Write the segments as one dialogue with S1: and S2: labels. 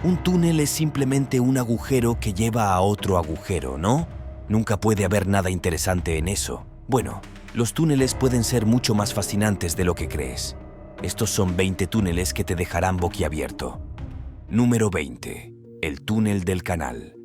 S1: Un túnel es simplemente un agujero que lleva a otro agujero, ¿no? Nunca puede haber nada interesante en eso. Bueno, los túneles pueden ser mucho más fascinantes de lo que crees. Estos son 20 túneles que te dejarán boquiabierto. Número 20. El túnel del canal.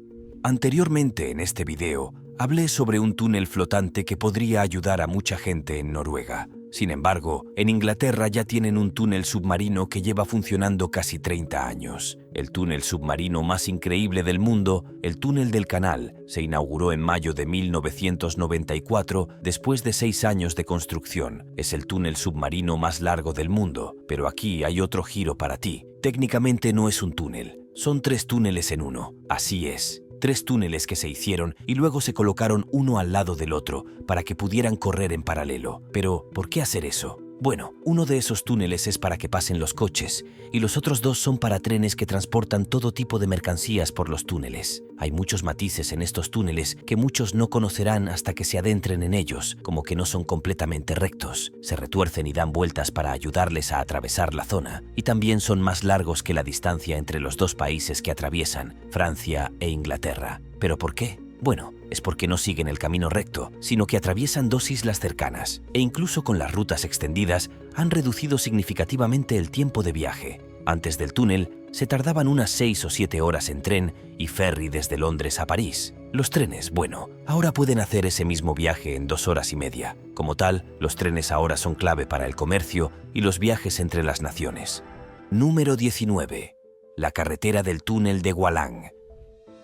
S1: Anteriormente en este video, hablé sobre un túnel flotante que podría ayudar a mucha gente en Noruega. Sin embargo, en Inglaterra ya tienen un túnel submarino que lleva funcionando casi 30 años. El túnel submarino más increíble del mundo, el túnel del canal, se inauguró en mayo de 1994 después de 6 años de construcción. Es el túnel submarino más largo del mundo, pero aquí hay otro giro para ti. Técnicamente no es un túnel, son 3 túneles en uno. Así es. 3 túneles que se hicieron y luego se colocaron uno al lado del otro para que pudieran correr en paralelo. Pero, ¿por qué hacer eso? Bueno, uno de esos túneles es para que pasen los coches y los otros 2 son para trenes que transportan todo tipo de mercancías por los túneles. Hay muchos matices en estos túneles que muchos no conocerán hasta que se adentren en ellos, como que no son completamente rectos, se retuercen y dan vueltas para ayudarles a atravesar la zona, y también son más largos que la distancia entre los 2 países que atraviesan, Francia e Inglaterra. ¿Pero por qué? Bueno, es porque no siguen el camino recto, sino que atraviesan 2 islas cercanas, e incluso con las rutas extendidas han reducido significativamente el tiempo de viaje. Antes del túnel, se tardaban unas 6 o 7 horas en tren y ferry desde Londres a París. Los trenes, bueno, ahora pueden hacer ese mismo viaje en 2 horas y media. Como tal, los trenes ahora son clave para el comercio y los viajes entre las naciones. Número 19. La carretera del túnel de Gwaland.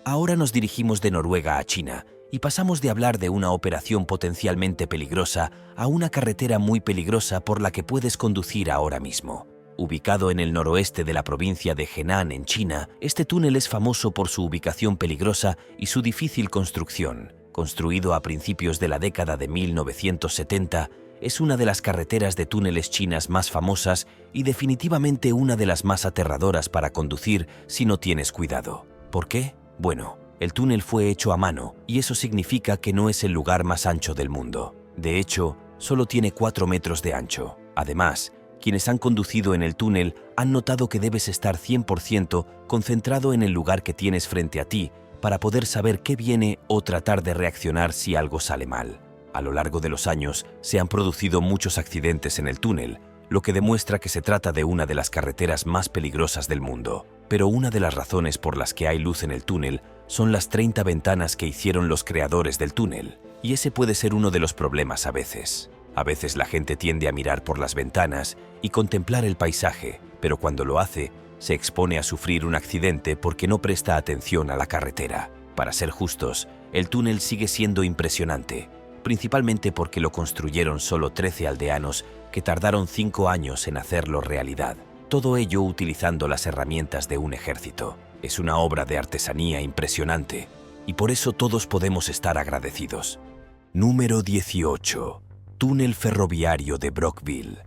S1: Ahora nos dirigimos de Noruega a China y pasamos de hablar de una operación potencialmente peligrosa a una carretera muy peligrosa por la que puedes conducir ahora mismo. Ubicado en el noroeste de la provincia de Henan, en China, este túnel es famoso por su ubicación peligrosa y su difícil construcción. Construido a principios de la década de 1970, es una de las carreteras de túneles chinas más famosas y definitivamente una de las más aterradoras para conducir si no tienes cuidado. ¿Por qué? Bueno, el túnel fue hecho a mano y eso significa que no es el lugar más ancho del mundo. De hecho, solo tiene 4 metros de ancho. Además, quienes han conducido en el túnel han notado que debes estar 100% concentrado en el lugar que tienes frente a ti para poder saber qué viene o tratar de reaccionar si algo sale mal. A lo largo de los años se han producido muchos accidentes en el túnel, lo que demuestra que se trata de una de las carreteras más peligrosas del mundo. Pero una de las razones por las que hay luz en el túnel son las 30 ventanas que hicieron los creadores del túnel, y ese puede ser uno de los problemas a veces. A veces la gente tiende a mirar por las ventanas y contemplar el paisaje, pero cuando lo hace, se expone a sufrir un accidente porque no presta atención a la carretera. Para ser justos, el túnel sigue siendo impresionante, principalmente porque lo construyeron solo 13 aldeanos que tardaron 5 años en hacerlo realidad. Todo ello utilizando las herramientas de un ejército. Es una obra de artesanía impresionante y por eso todos podemos estar agradecidos. Número 18. Túnel ferroviario de Brockville.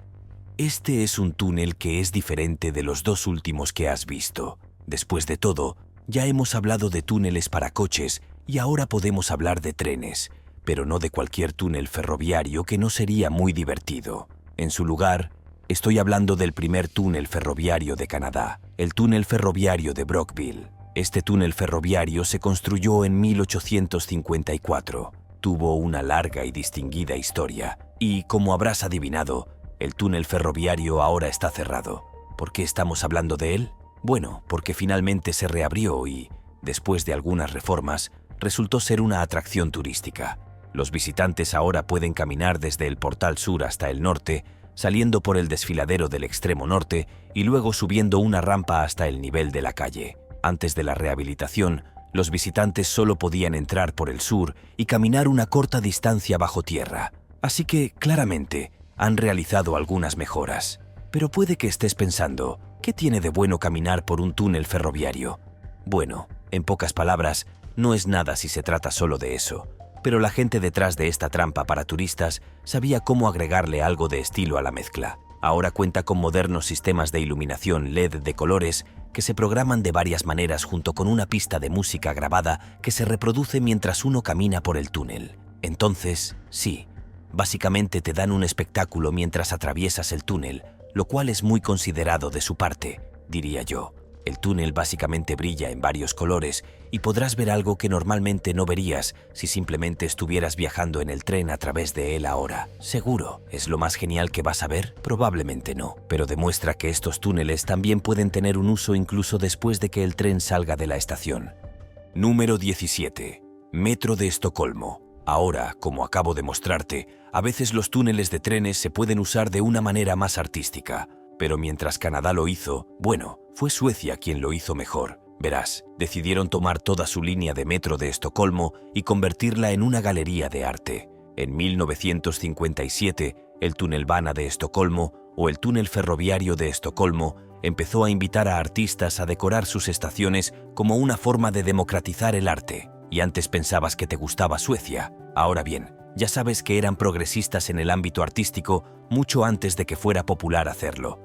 S1: Este es un túnel que es diferente de los 2 últimos que has visto. Después de todo, ya hemos hablado de túneles para coches y ahora podemos hablar de trenes, pero no de cualquier túnel ferroviario, que no sería muy divertido. En su lugar, estoy hablando del primer túnel ferroviario de Canadá, el túnel ferroviario de Brockville. Este túnel ferroviario se construyó en 1854. Tuvo una larga y distinguida historia, y, como habrás adivinado, el túnel ferroviario ahora está cerrado. ¿Por qué estamos hablando de él? Bueno, porque finalmente se reabrió y, después de algunas reformas, resultó ser una atracción turística. Los visitantes ahora pueden caminar desde el portal sur hasta el norte, saliendo por el desfiladero del extremo norte y luego subiendo una rampa hasta el nivel de la calle. Antes de la rehabilitación, los visitantes solo podían entrar por el sur y caminar una corta distancia bajo tierra. Así que, claramente, han realizado algunas mejoras. Pero puede que estés pensando, ¿qué tiene de bueno caminar por un túnel ferroviario? Bueno, en pocas palabras, no es nada si se trata solo de eso. Pero la gente detrás de esta trampa para turistas sabía cómo agregarle algo de estilo a la mezcla. Ahora cuenta con modernos sistemas de iluminación LED de colores que se programan de varias maneras junto con una pista de música grabada que se reproduce mientras uno camina por el túnel. Entonces, sí, básicamente te dan un espectáculo mientras atraviesas el túnel, lo cual es muy considerado de su parte, diría yo. El túnel básicamente brilla en varios colores y podrás ver algo que normalmente no verías si simplemente estuvieras viajando en el tren a través de él ahora. ¿Seguro es lo más genial que vas a ver? Probablemente no, pero demuestra que estos túneles también pueden tener un uso incluso después de que el tren salga de la estación. Número 17. Metro de Estocolmo. Ahora, como acabo de mostrarte, a veces los túneles de trenes se pueden usar de una manera más artística. Pero mientras Canadá lo hizo, bueno, fue Suecia quien lo hizo mejor. Verás, decidieron tomar toda su línea de metro de Estocolmo y convertirla en una galería de arte. En 1957, el Tunnelbana de Estocolmo, o el túnel ferroviario de Estocolmo, empezó a invitar a artistas a decorar sus estaciones como una forma de democratizar el arte. Y antes pensabas que te gustaba Suecia. Ahora bien, ya sabes que eran progresistas en el ámbito artístico mucho antes de que fuera popular hacerlo.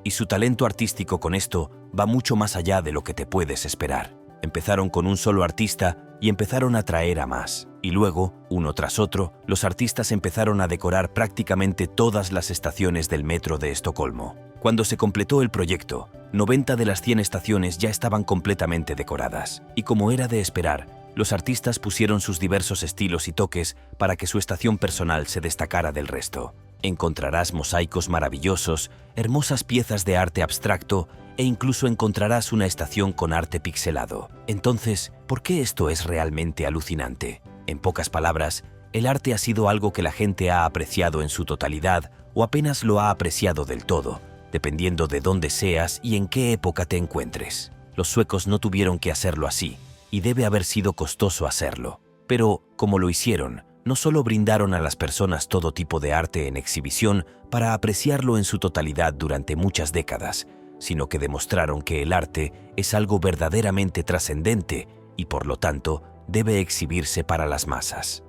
S1: Y su talento artístico con esto va mucho más allá de lo que te puedes esperar. Empezaron con un solo artista y empezaron a traer a más. Y luego, uno tras otro, los artistas empezaron a decorar prácticamente todas las estaciones del metro de Estocolmo. Cuando se completó el proyecto, 90 de las 100 estaciones ya estaban completamente decoradas. Y como era de esperar, los artistas pusieron sus diversos estilos y toques para que su estación personal se destacara del resto. Encontrarás mosaicos maravillosos, hermosas piezas de arte abstracto e incluso encontrarás una estación con arte pixelado. Entonces, ¿por qué esto es realmente alucinante? En pocas palabras, el arte ha sido algo que la gente ha apreciado en su totalidad o apenas lo ha apreciado del todo, dependiendo de dónde seas y en qué época te encuentres. Los suecos no tuvieron que hacerlo así, y debe haber sido costoso hacerlo. Pero, como lo hicieron, no solo brindaron a las personas todo tipo de arte en exhibición para apreciarlo en su totalidad durante muchas décadas, sino que demostraron que el arte es algo verdaderamente trascendente y, por lo tanto, debe exhibirse para las masas.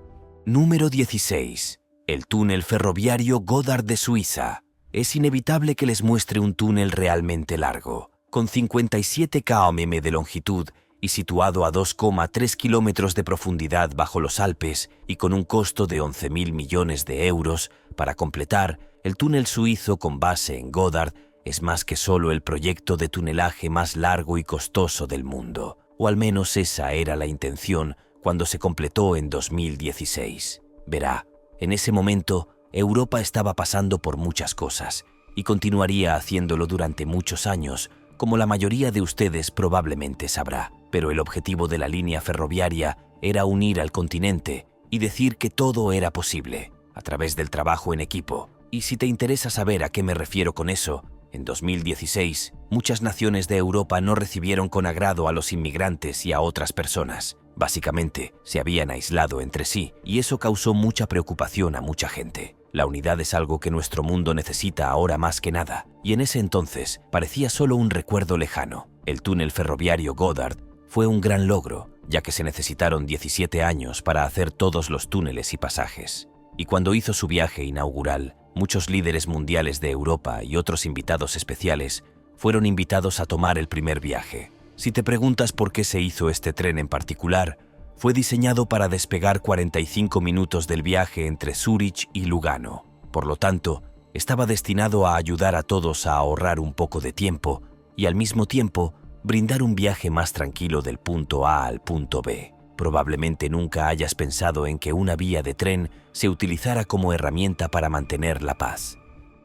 S1: Número 16. El túnel ferroviario Gotthard de Suiza. Es inevitable que les muestre un túnel realmente largo, con 57 km de longitud y situado a 2,3 kilómetros de profundidad bajo los Alpes y con un costo de 11.000 millones de euros para completar, el túnel suizo con base en Gotthard es más que solo el proyecto de tunelaje más largo y costoso del mundo, o al menos esa era la intención cuando se completó en 2016. Verá, en ese momento, Europa estaba pasando por muchas cosas y continuaría haciéndolo durante muchos años, como la mayoría de ustedes probablemente sabrá. Pero el objetivo de la línea ferroviaria era unir al continente y decir que todo era posible, a través del trabajo en equipo. Y si te interesa saber a qué me refiero con eso, en 2016, muchas naciones de Europa no recibieron con agrado a los inmigrantes y a otras personas. Básicamente, se habían aislado entre sí, y eso causó mucha preocupación a mucha gente. La unidad es algo que nuestro mundo necesita ahora más que nada, y en ese entonces parecía solo un recuerdo lejano. El túnel ferroviario Gotthard fue un gran logro, ya que se necesitaron 17 años para hacer todos los túneles y pasajes. Y cuando hizo su viaje inaugural, muchos líderes mundiales de Europa y otros invitados especiales fueron invitados a tomar el primer viaje. Si te preguntas por qué se hizo este tren en particular, fue diseñado para despegar 45 minutos del viaje entre Zúrich y Lugano. Por lo tanto, estaba destinado a ayudar a todos a ahorrar un poco de tiempo y al mismo tiempo brindar un viaje más tranquilo del punto A al punto B. Probablemente nunca hayas pensado en que una vía de tren se utilizara como herramienta para mantener la paz.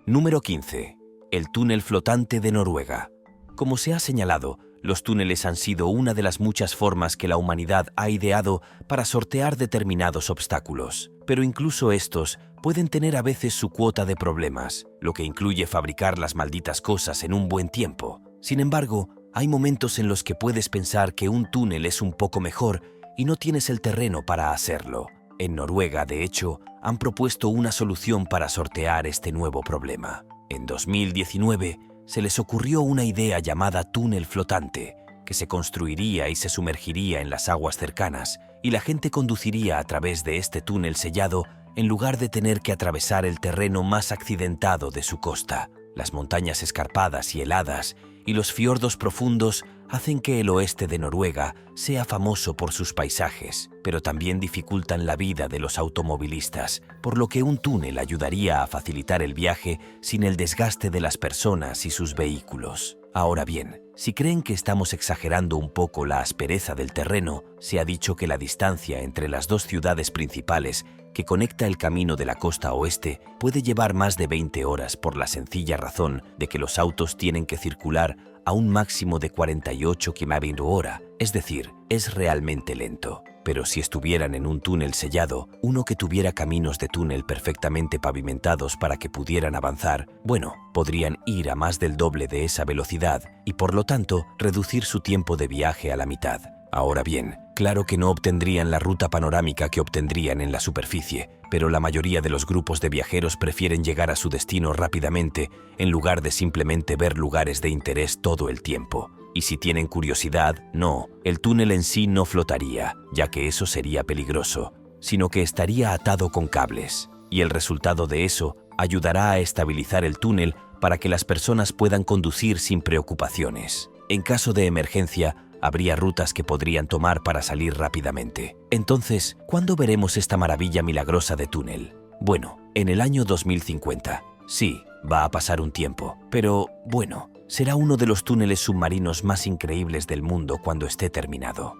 S1: Número 15. El túnel flotante de Noruega. Como se ha señalado, los túneles han sido una de las muchas formas que la humanidad ha ideado para sortear determinados obstáculos. Pero incluso estos pueden tener a veces su cuota de problemas, lo que incluye fabricar las malditas cosas en un buen tiempo. Sin embargo, hay momentos en los que puedes pensar que un túnel es un poco mejor y no tienes el terreno para hacerlo. En Noruega, de hecho, han propuesto una solución para sortear este nuevo problema. En 2019, se les ocurrió una idea llamada túnel flotante, que se construiría y se sumergiría en las aguas cercanas, y la gente conduciría a través de este túnel sellado en lugar de tener que atravesar el terreno más accidentado de su costa. Las montañas escarpadas y heladas y los fiordos profundos hacen que el oeste de Noruega sea famoso por sus paisajes, pero también dificultan la vida de los automovilistas, por lo que un túnel ayudaría a facilitar el viaje sin el desgaste de las personas y sus vehículos. Ahora bien, si creen que estamos exagerando un poco la aspereza del terreno, se ha dicho que la distancia entre las dos ciudades principales que conecta el camino de la costa oeste puede llevar más de 20 horas por la sencilla razón de que los autos tienen que circular a un máximo de 48 km/h, es decir, es realmente lento. Pero si estuvieran en un túnel sellado, uno que tuviera caminos de túnel perfectamente pavimentados para que pudieran avanzar, bueno, podrían ir a más del doble de esa velocidad y por lo tanto reducir su tiempo de viaje a la mitad. Ahora bien, claro que no obtendrían la ruta panorámica que obtendrían en la superficie, pero la mayoría de los grupos de viajeros prefieren llegar a su destino rápidamente en lugar de simplemente ver lugares de interés todo el tiempo. Y si tienen curiosidad, no, el túnel en sí no flotaría, ya que eso sería peligroso, sino que estaría atado con cables. Y el resultado de eso ayudará a estabilizar el túnel para que las personas puedan conducir sin preocupaciones. En caso de emergencia, habría rutas que podrían tomar para salir rápidamente. Entonces, ¿cuándo veremos esta maravilla milagrosa de túnel? Bueno, en el año 2050. Sí, va a pasar un tiempo, pero bueno, será uno de los túneles submarinos más increíbles del mundo cuando esté terminado.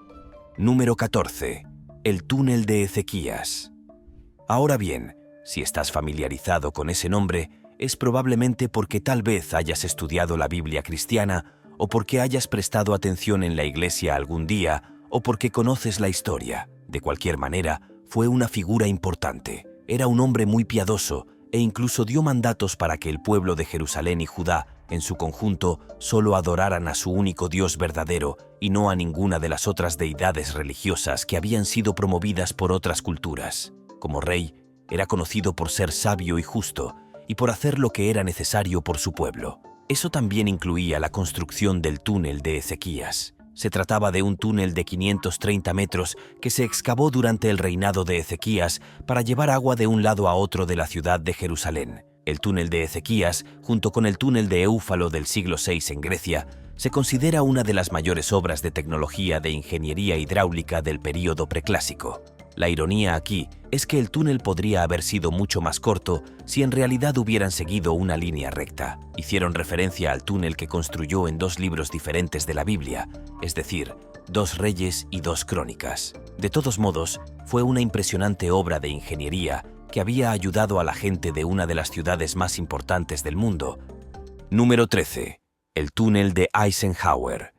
S1: Número 14. El túnel de Ezequías. Ahora bien, si estás familiarizado con ese nombre, es probablemente porque tal vez hayas estudiado la Biblia cristiana o porque hayas prestado atención en la iglesia algún día, o porque conoces la historia. De cualquier manera, fue una figura importante. Era un hombre muy piadoso e incluso dio mandatos para que el pueblo de Jerusalén y Judá, en su conjunto, solo adoraran a su único Dios verdadero y no a ninguna de las otras deidades religiosas que habían sido promovidas por otras culturas. Como rey, era conocido por ser sabio y justo y por hacer lo que era necesario por su pueblo. Eso también incluía la construcción del túnel de Ezequías. Se trataba de un túnel de 530 metros que se excavó durante el reinado de Ezequías para llevar agua de un lado a otro de la ciudad de Jerusalén. El túnel de Ezequías, junto con el túnel de Éufalo del siglo VI en Grecia, se considera una de las mayores obras de tecnología de ingeniería hidráulica del período preclásico. La ironía aquí es que el túnel podría haber sido mucho más corto si en realidad hubieran seguido una línea recta. Hicieron referencia al túnel que construyó en 2 libros diferentes de la Biblia, es decir, 2 Reyes y 2 Crónicas. De todos modos, fue una impresionante obra de ingeniería que había ayudado a la gente de una de las ciudades más importantes del mundo. Número 13. El túnel de Eisenhower.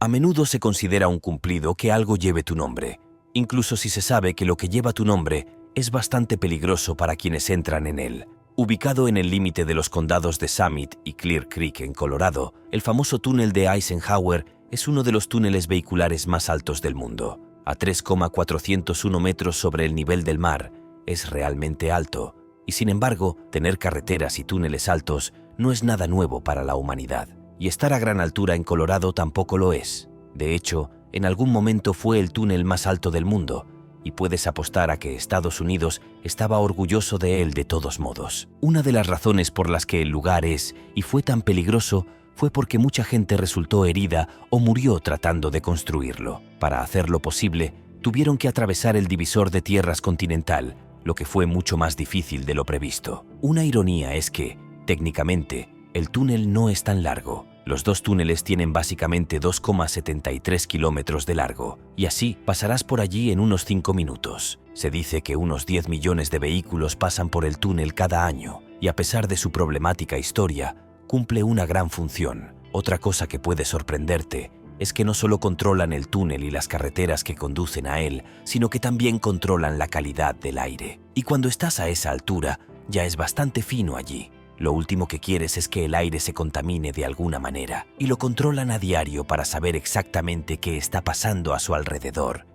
S1: A menudo se considera un cumplido que algo lleve tu nombre, incluso si se sabe que lo que lleva tu nombre es bastante peligroso para quienes entran en él. Ubicado en el límite de los condados de Summit y Clear Creek en Colorado, el famoso túnel de Eisenhower es uno de los túneles vehiculares más altos del mundo. A 3,401 metros sobre el nivel del mar, es realmente alto, y sin embargo, tener carreteras y túneles altos no es nada nuevo para la humanidad. Y estar a gran altura en Colorado tampoco lo es. De hecho, en algún momento fue el túnel más alto del mundo, y puedes apostar a que Estados Unidos estaba orgulloso de él de todos modos. Una de las razones por las que el lugar es y fue tan peligroso fue porque mucha gente resultó herida o murió tratando de construirlo. Para hacerlo posible, tuvieron que atravesar el divisor de tierras continental, lo que fue mucho más difícil de lo previsto. Una ironía es que, técnicamente, el túnel no es tan largo. Los 2 túneles tienen básicamente 2,73 kilómetros de largo, y así pasarás por allí en unos 5 minutos. Se dice que unos 10 millones de vehículos pasan por el túnel cada año, y a pesar de su problemática historia, cumple una gran función. Otra cosa que puede sorprenderte es que no solo controlan el túnel y las carreteras que conducen a él, sino que también controlan la calidad del aire. Y cuando estás a esa altura, ya es bastante fino allí. Lo último que quieres es que el aire se contamine de alguna manera, y lo controlan a diario para saber exactamente qué está pasando a su alrededor.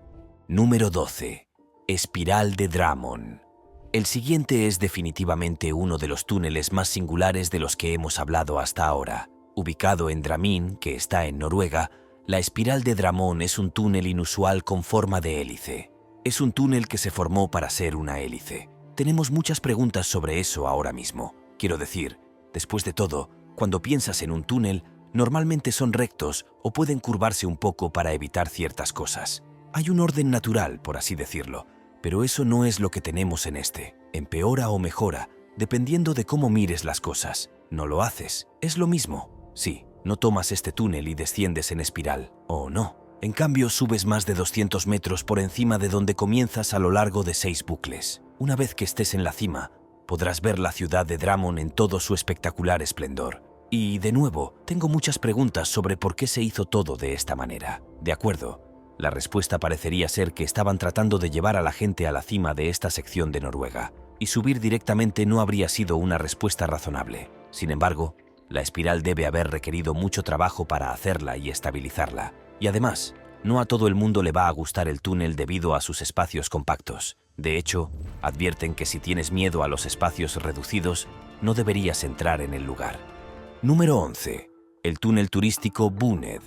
S1: Número 12. Espiral de Drummond. El siguiente es definitivamente uno de los túneles más singulares de los que hemos hablado hasta ahora. Ubicado en Drammen, que está en Noruega, la espiral de Drummond es un túnel inusual con forma de hélice. Es un túnel que se formó para ser una hélice. Tenemos muchas preguntas sobre eso ahora mismo. Quiero decir, después de todo, cuando piensas en un túnel, Normalmente son rectos o pueden curvarse un poco para evitar ciertas cosas. Hay un orden natural, por así decirlo, pero eso no es lo que tenemos en este. Empeora o mejora, dependiendo de cómo mires las cosas. No lo haces, es lo mismo. Sí, no tomas este túnel y desciendes en espiral, o no. En cambio, subes más de 200 metros por encima de donde comienzas a lo largo de 6 bucles. Una vez que estés en la cima, podrás ver la ciudad de Drummond en todo su espectacular esplendor. Y, de nuevo, tengo muchas preguntas sobre por qué se hizo todo de esta manera. De acuerdo, la respuesta parecería ser que estaban tratando de llevar a la gente a la cima de esta sección de Noruega, y subir directamente no habría sido una respuesta razonable. Sin embargo, la espiral debe haber requerido mucho trabajo para hacerla y estabilizarla. Y además, no a todo el mundo le va a gustar el túnel debido a sus espacios compactos. De hecho, advierten que si tienes miedo a los espacios reducidos, no deberías entrar en el lugar. Número 11. El túnel turístico Buned.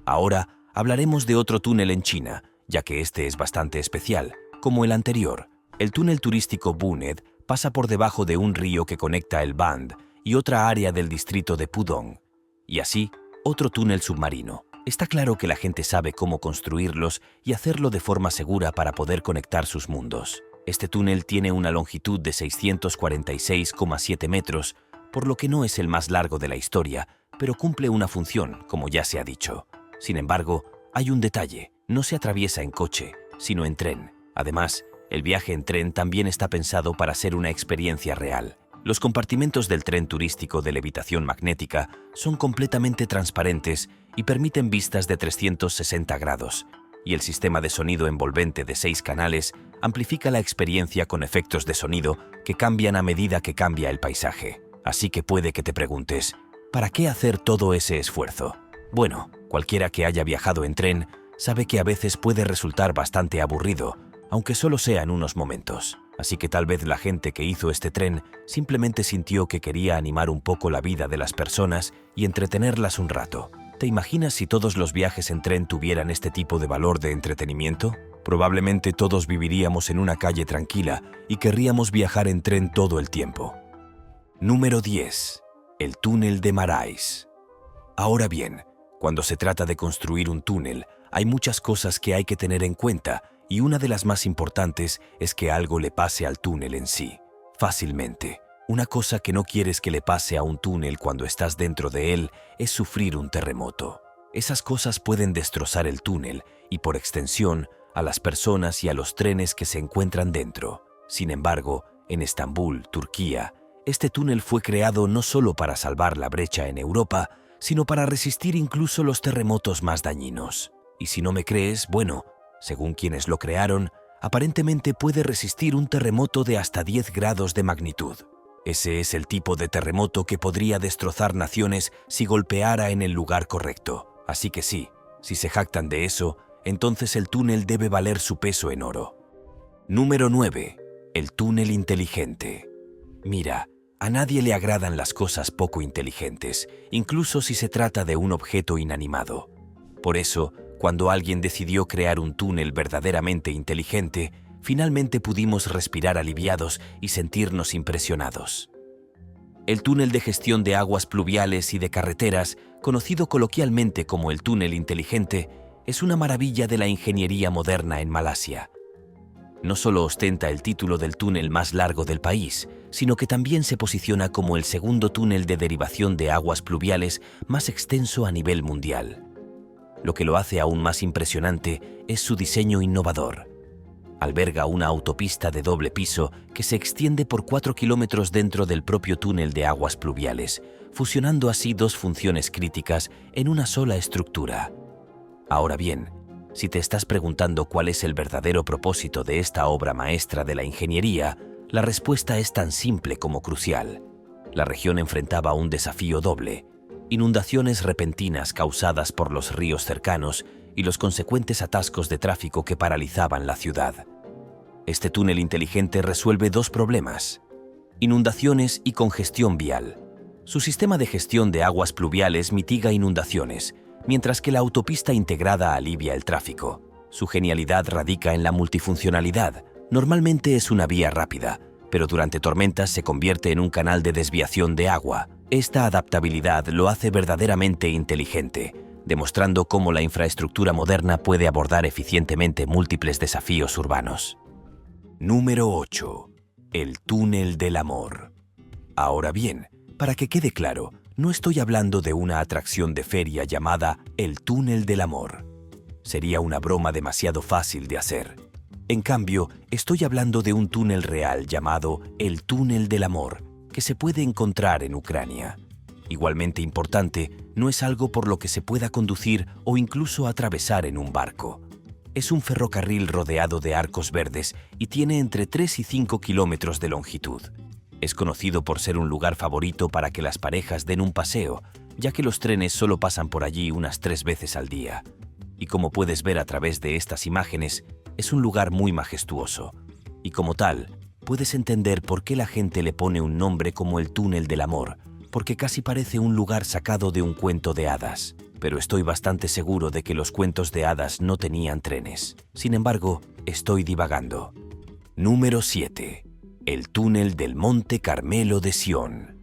S1: Ahora hablaremos de otro túnel en China, ya que este es bastante especial, como el anterior. El túnel turístico Buned pasa por debajo de un río que conecta el Band y otra área del distrito de Pudong. Y así, otro túnel submarino. Está claro que la gente sabe cómo construirlos y hacerlo de forma segura para poder conectar sus mundos. Este túnel tiene una longitud de 646,7 metros, por lo que no es el más largo de la historia, pero cumple una función, como ya se ha dicho. Sin embargo, hay un detalle: no se atraviesa en coche, sino en tren. Además, el viaje en tren también está pensado para ser una experiencia real. Los compartimentos del tren turístico de levitación magnética son completamente transparentes y permiten vistas de 360 grados, y el sistema de sonido envolvente de 6 canales amplifica la experiencia con efectos de sonido que cambian a medida que cambia el paisaje. Así que puede que te preguntes, ¿para qué hacer todo ese esfuerzo? Bueno, cualquiera que haya viajado en tren sabe que a veces puede resultar bastante aburrido, aunque solo sea en unos momentos. Así que tal vez la gente que hizo este tren simplemente sintió que quería animar un poco la vida de las personas y entretenerlas un rato. ¿Te imaginas si todos los viajes en tren tuvieran este tipo de valor de entretenimiento? Probablemente todos viviríamos en una calle tranquila y querríamos viajar en tren todo el tiempo. Número 10. El túnel de Marais. Ahora bien, cuando se trata de construir un túnel, hay muchas cosas que hay que tener en cuenta, y una de las más importantes es que algo le pase al túnel en sí, fácilmente. Una cosa que no quieres que le pase a un túnel cuando estás dentro de él es sufrir un terremoto. Esas cosas pueden destrozar el túnel y, por extensión, a las personas y a los trenes que se encuentran dentro. Sin embargo, en Estambul, Turquía, este túnel fue creado no solo para salvar la brecha en Europa, sino para resistir incluso los terremotos más dañinos. Y si no me crees, bueno, según quienes lo crearon, aparentemente puede resistir un terremoto de hasta 10 grados de magnitud. Ese es el tipo de terremoto que podría destrozar naciones si golpeara en el lugar correcto. Así que sí, si se jactan de eso, entonces el túnel debe valer su peso en oro. Número 9. El túnel inteligente. Mira, a nadie le agradan las cosas poco inteligentes, incluso si se trata de un objeto inanimado. Por eso, cuando alguien decidió crear un túnel verdaderamente inteligente, finalmente pudimos respirar aliviados y sentirnos impresionados. El túnel de gestión de aguas pluviales y de carreteras, conocido coloquialmente como el túnel inteligente, es una maravilla de la ingeniería moderna en Malasia. No solo ostenta el título del túnel más largo del país, sino que también se posiciona como el segundo túnel de derivación de aguas pluviales más extenso a nivel mundial. Lo que lo hace aún más impresionante es su diseño innovador. Alberga una autopista de doble piso que se extiende por 4 kilómetros dentro del propio túnel de aguas pluviales, fusionando así dos funciones críticas en una sola estructura. Ahora bien, si te estás preguntando cuál es el verdadero propósito de esta obra maestra de la ingeniería, la respuesta es tan simple como crucial. La región enfrentaba un desafío doble: inundaciones repentinas causadas por los ríos cercanos y los consecuentes atascos de tráfico que paralizaban la ciudad. Este túnel inteligente resuelve dos problemas: inundaciones y congestión vial. Su sistema de gestión de aguas pluviales mitiga inundaciones, mientras que la autopista integrada alivia el tráfico. Su genialidad radica en la multifuncionalidad. Normalmente es una vía rápida, pero durante tormentas se convierte en un canal de desviación de agua. Esta adaptabilidad lo hace verdaderamente inteligente, demostrando cómo la infraestructura moderna puede abordar eficientemente múltiples desafíos urbanos. Número 8. El túnel del amor. Ahora bien, para que quede claro, no estoy hablando de una atracción de feria llamada el túnel del amor. Sería una broma demasiado fácil de hacer. En cambio, estoy hablando de un túnel real llamado el túnel del amor, que se puede encontrar en Ucrania. Igualmente importante, no es algo por lo que se pueda conducir o incluso atravesar en un barco. Es un ferrocarril rodeado de arcos verdes y tiene entre 3 y 5 kilómetros de longitud. Es conocido por ser un lugar favorito para que las parejas den un paseo, ya que los trenes solo pasan por allí unas 3 veces al día. Y como puedes ver a través de estas imágenes, es un lugar muy majestuoso. Y como tal, puedes entender por qué la gente le pone un nombre como el túnel del amor, porque casi parece un lugar sacado de un cuento de hadas. Pero estoy bastante seguro de que los cuentos de hadas no tenían trenes. Sin embargo, estoy divagando. Número 7. El túnel del Monte Carmelo de Sión.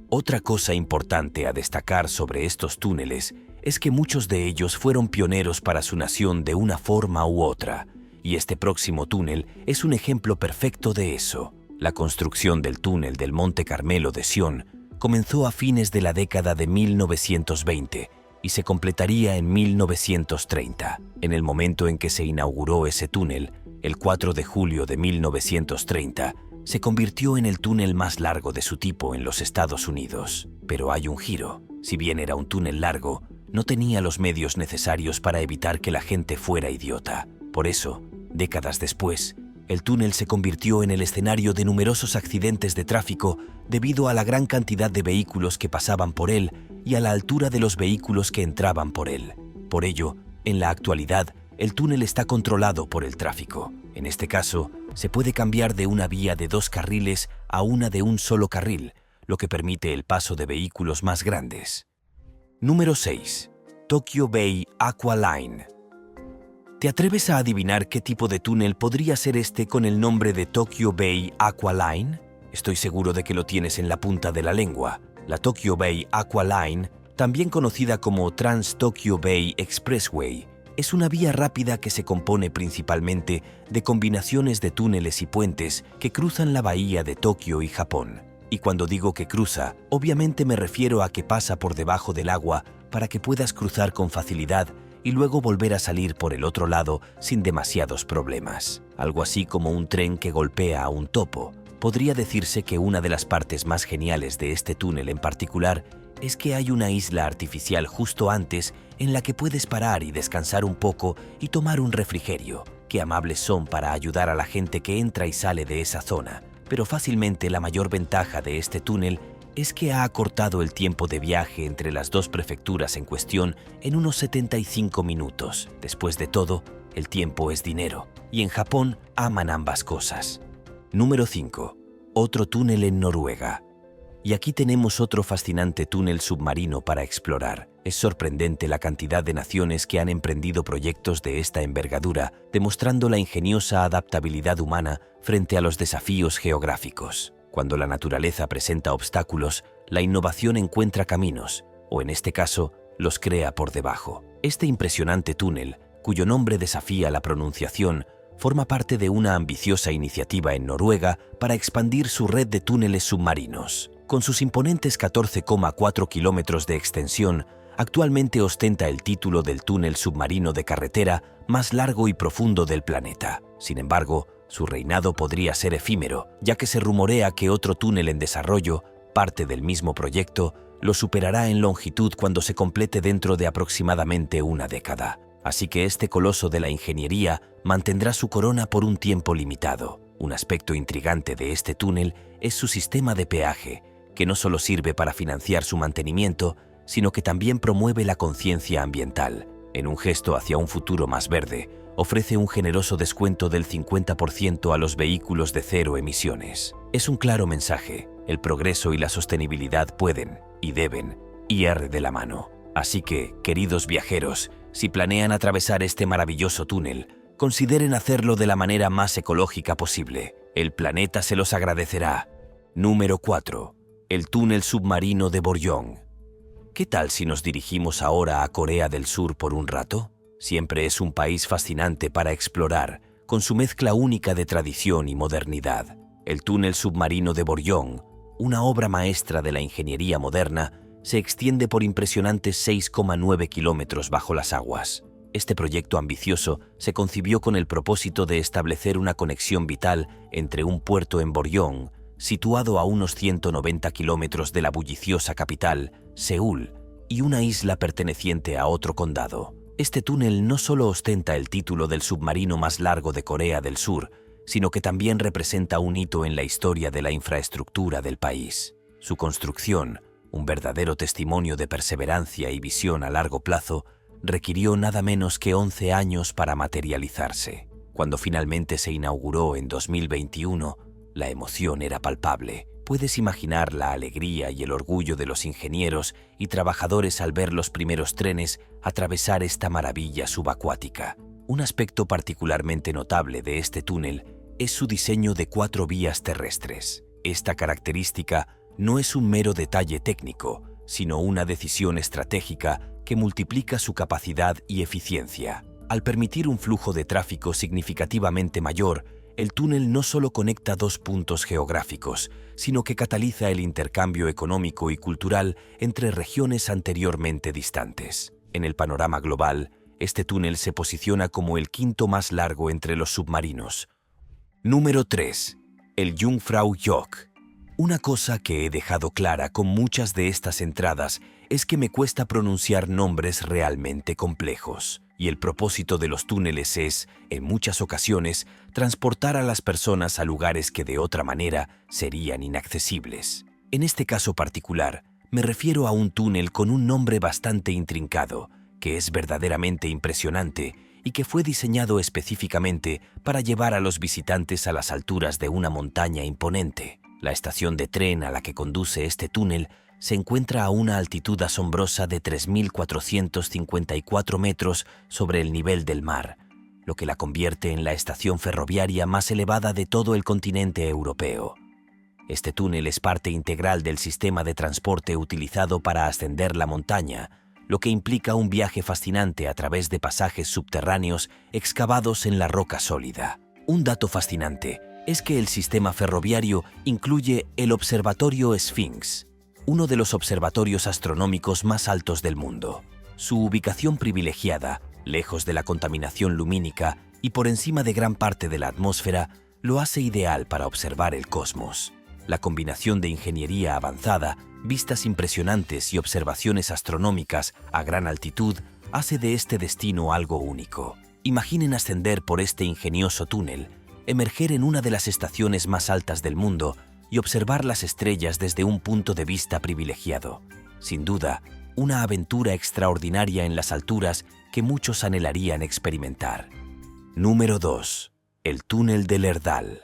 S1: Otra cosa importante a destacar sobre estos túneles es que muchos de ellos fueron pioneros para su nación de una forma u otra, y este próximo túnel es un ejemplo perfecto de eso. La construcción del túnel del Monte Carmelo de Sión comenzó a fines de la década de 1920 y se completaría en 1930. En el momento en que se inauguró ese túnel, el 4 de julio de 1930, se convirtió en el túnel más largo de su tipo en los Estados Unidos. Pero hay un giro. Si bien era un túnel largo, no tenía los medios necesarios para evitar que la gente fuera idiota. Por eso, décadas después, el túnel se convirtió en el escenario de numerosos accidentes de tráfico debido a la gran cantidad de vehículos que pasaban por él y a la altura de los vehículos que entraban por él. Por ello, en la actualidad, el túnel está controlado por el tráfico. En este caso, se puede cambiar de una vía de 2 carriles a una de un solo carril, lo que permite el paso de vehículos más grandes. Número 6. Tokyo Bay Aqua Line. ¿Te atreves a adivinar qué tipo de túnel podría ser este con el nombre de Tokyo Bay Aqua Line? Estoy seguro de que lo tienes en la punta de la lengua. La Tokyo Bay Aqua Line, también conocida como Trans-Tokyo Bay Expressway, es una vía rápida que se compone principalmente de combinaciones de túneles y puentes que cruzan la bahía de Tokio y Japón. Y cuando digo que cruza, obviamente me refiero a que pasa por debajo del agua para que puedas cruzar con facilidad y luego volver a salir por el otro lado sin demasiados problemas. Algo así como un tren que golpea a un topo. Podría decirse que una de las partes más geniales de este túnel en particular es que hay una isla artificial justo antes en la que puedes parar y descansar un poco y tomar un refrigerio. Qué amables son para ayudar a la gente que entra y sale de esa zona. Pero fácilmente la mayor ventaja de este túnel es que ha acortado el tiempo de viaje entre las dos prefecturas en cuestión en unos 75 minutos. Después de todo, el tiempo es dinero, y en Japón aman ambas cosas. Número 5. Otro túnel en Noruega. Y aquí tenemos otro fascinante túnel submarino para explorar. Es sorprendente la cantidad de naciones que han emprendido proyectos de esta envergadura, demostrando la ingeniosa adaptabilidad humana frente a los desafíos geográficos. Cuando la naturaleza presenta obstáculos, la innovación encuentra caminos, o en este caso, los crea por debajo. Este impresionante túnel, cuyo nombre desafía la pronunciación, forma parte de una ambiciosa iniciativa en Noruega para expandir su red de túneles submarinos. Con sus imponentes 14,4 kilómetros de extensión, actualmente ostenta el título del túnel submarino de carretera más largo y profundo del planeta. Sin embargo, su reinado podría ser efímero, ya que se rumorea que otro túnel en desarrollo, parte del mismo proyecto, lo superará en longitud cuando se complete dentro de aproximadamente una década. Así que este coloso de la ingeniería mantendrá su corona por un tiempo limitado. Un aspecto intrigante de este túnel es su sistema de peaje, que no solo sirve para financiar su mantenimiento, sino que también promueve la conciencia ambiental. En un gesto hacia un futuro más verde, ofrece un generoso descuento del 50% a los vehículos de cero emisiones. Es un claro mensaje: el progreso y la sostenibilidad pueden, y deben, ir de la mano. Así que, queridos viajeros, si planean atravesar este maravilloso túnel, consideren hacerlo de la manera más ecológica posible. El planeta se los agradecerá. Número 4. el túnel submarino de Boryong. ¿Qué tal si nos dirigimos ahora a Corea del Sur por un rato? Siempre es un país fascinante para explorar, con su mezcla única de tradición y modernidad. El túnel submarino de Boryong, una obra maestra de la ingeniería moderna, se extiende por impresionantes 6,9 kilómetros bajo las aguas. Este proyecto ambicioso se concibió con el propósito de establecer una conexión vital entre un puerto en Boryong, situado a unos 190 kilómetros de la bulliciosa capital, Seúl, y una isla perteneciente a otro condado. Este túnel no solo ostenta el título del submarino más largo de Corea del Sur, sino que también representa un hito en la historia de la infraestructura del país. Su construcción, un verdadero testimonio de perseverancia y visión a largo plazo, requirió nada menos que 11 años para materializarse. Cuando finalmente se inauguró en 2021, la emoción era palpable. Puedes imaginar la alegría y el orgullo de los ingenieros y trabajadores al ver los primeros trenes atravesar esta maravilla subacuática. Un aspecto particularmente notable de este túnel es su diseño de 4 vías terrestres. Esta característica no es un mero detalle técnico, sino una decisión estratégica que multiplica su capacidad y eficiencia. Al permitir un flujo de tráfico significativamente mayor, el túnel no solo conecta 2 puntos geográficos, sino que cataliza el intercambio económico y cultural entre regiones anteriormente distantes. En el panorama global, este túnel se posiciona como el 5º más largo entre los submarinos. Número 3. El Jungfrau-Joch. Una cosa que he dejado clara con muchas de estas entradas es que me cuesta pronunciar nombres realmente complejos, y el propósito de los túneles es, en muchas ocasiones, transportar a las personas a lugares que de otra manera serían inaccesibles. En este caso particular, me refiero a un túnel con un nombre bastante intrincado, que es verdaderamente impresionante y que fue diseñado específicamente para llevar a los visitantes a las alturas de una montaña imponente. La estación de tren a la que conduce este túnel se encuentra a una altitud asombrosa de 3.454 metros sobre el nivel del mar, lo que la convierte en la estación ferroviaria más elevada de todo el continente europeo. Este túnel es parte integral del sistema de transporte utilizado para ascender la montaña, lo que implica un viaje fascinante a través de pasajes subterráneos excavados en la roca sólida. Un dato fascinante es que el sistema ferroviario incluye el Observatorio Sphinx, uno de los observatorios astronómicos más altos del mundo. Su ubicación privilegiada, lejos de la contaminación lumínica y por encima de gran parte de la atmósfera, lo hace ideal para observar el cosmos. La combinación de ingeniería avanzada, vistas impresionantes y observaciones astronómicas a gran altitud hace de este destino algo único. Imaginen ascender por este ingenioso túnel, emerger en una de las estaciones más altas del mundo y observar las estrellas desde un punto de vista privilegiado. Sin duda, una aventura extraordinaria en las alturas que muchos anhelarían experimentar. Número 2. El túnel de Lærdal.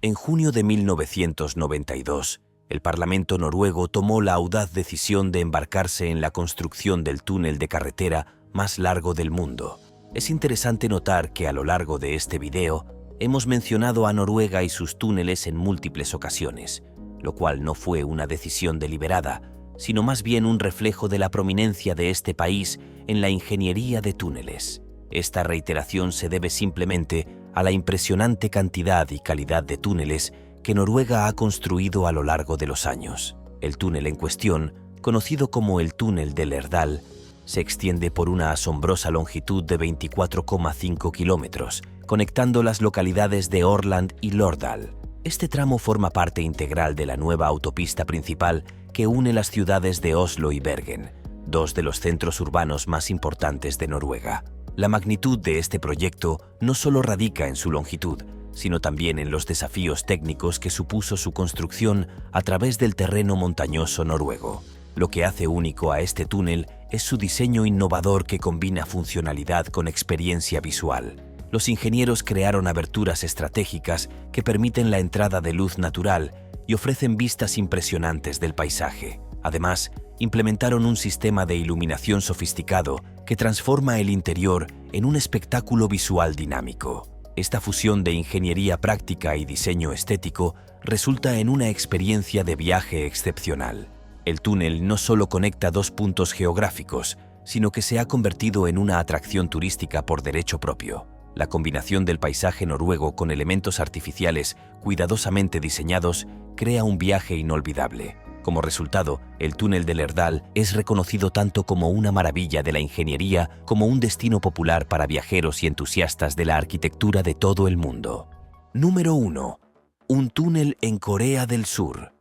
S1: En junio de 1992, el Parlamento noruego tomó la audaz decisión de embarcarse en la construcción del túnel de carretera más largo del mundo. Es interesante notar que a lo largo de este video hemos mencionado a Noruega y sus túneles en múltiples ocasiones, lo cual no fue una decisión deliberada, sino más bien un reflejo de la prominencia de este país en la ingeniería de túneles. Esta reiteración se debe simplemente a la impresionante cantidad y calidad de túneles que Noruega ha construido a lo largo de los años. El túnel en cuestión, conocido como el túnel de Lærdal, se extiende por una asombrosa longitud de 24,5 kilómetros, conectando las localidades de Orland y Lårdal. Este tramo forma parte integral de la nueva autopista principal que une las ciudades de Oslo y Bergen, 2 de los centros urbanos más importantes de Noruega. La magnitud de este proyecto no solo radica en su longitud, sino también en los desafíos técnicos que supuso su construcción a través del terreno montañoso noruego. Lo que hace único a este túnel es su diseño innovador que combina funcionalidad con experiencia visual. Los ingenieros crearon aberturas estratégicas que permiten la entrada de luz natural y ofrecen vistas impresionantes del paisaje. Además, implementaron un sistema de iluminación sofisticado que transforma el interior en un espectáculo visual dinámico. Esta fusión de ingeniería práctica y diseño estético resulta en una experiencia de viaje excepcional. El túnel no solo conecta dos puntos geográficos, sino que se ha convertido en una atracción turística por derecho propio. La combinación del paisaje noruego con elementos artificiales cuidadosamente diseñados crea un viaje inolvidable. Como resultado, el túnel de Lærdal es reconocido tanto como una maravilla de la ingeniería como un destino popular para viajeros y entusiastas de la arquitectura de todo el mundo. Número 1. Un túnel en Corea del Sur.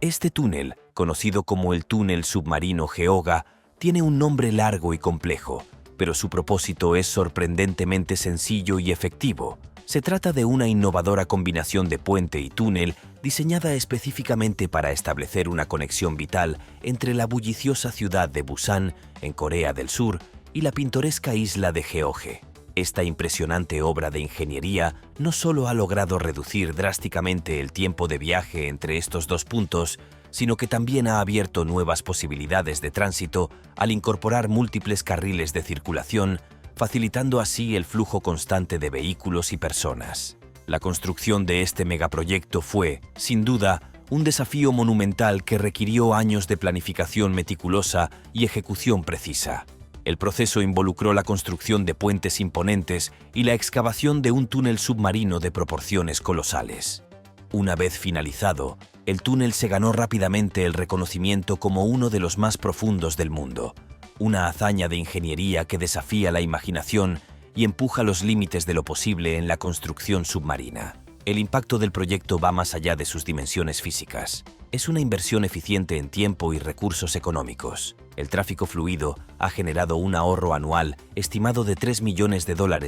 S1: Este túnel, conocido como el túnel submarino Geoga, tiene un nombre largo y complejo, pero su propósito es sorprendentemente sencillo y efectivo. Se trata de una innovadora combinación de puente y túnel diseñada específicamente para establecer una conexión vital entre la bulliciosa ciudad de Busan, en Corea del Sur, y la pintoresca isla de Geoje. Esta impresionante obra de ingeniería no solo ha logrado reducir drásticamente el tiempo de viaje entre estos dos puntos, sino que también ha abierto nuevas posibilidades de tránsito al incorporar múltiples carriles de circulación, facilitando así el flujo constante de vehículos y personas. La construcción de este megaproyecto fue, sin duda, un desafío monumental que requirió años de planificación meticulosa y ejecución precisa. El proceso involucró la construcción de puentes imponentes y la excavación de un túnel submarino de proporciones colosales. Una vez finalizado, el túnel se ganó rápidamente el reconocimiento como uno de los más profundos del mundo, una hazaña de ingeniería que desafía la imaginación y empuja los límites de lo posible en la construcción submarina. El impacto del proyecto va más allá de sus dimensiones físicas. Es una inversión eficiente en tiempo y recursos económicos. El tráfico fluido ha generado un ahorro anual estimado de $3 millones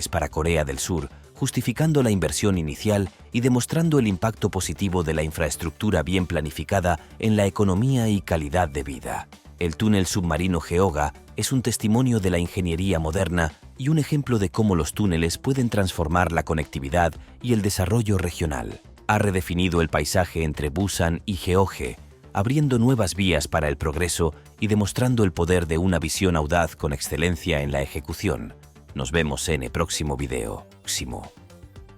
S1: para Corea del Sur, justificando la inversión inicial y demostrando el impacto positivo de la infraestructura bien planificada en la economía y calidad de vida. El túnel submarino Geoga es un testimonio de la ingeniería moderna y un ejemplo de cómo los túneles pueden transformar la conectividad y el desarrollo regional. Ha redefinido el paisaje entre Busan y Geoje, abriendo nuevas vías para el progreso y demostrando el poder de una visión audaz con excelencia en la ejecución. Nos vemos en el próximo video.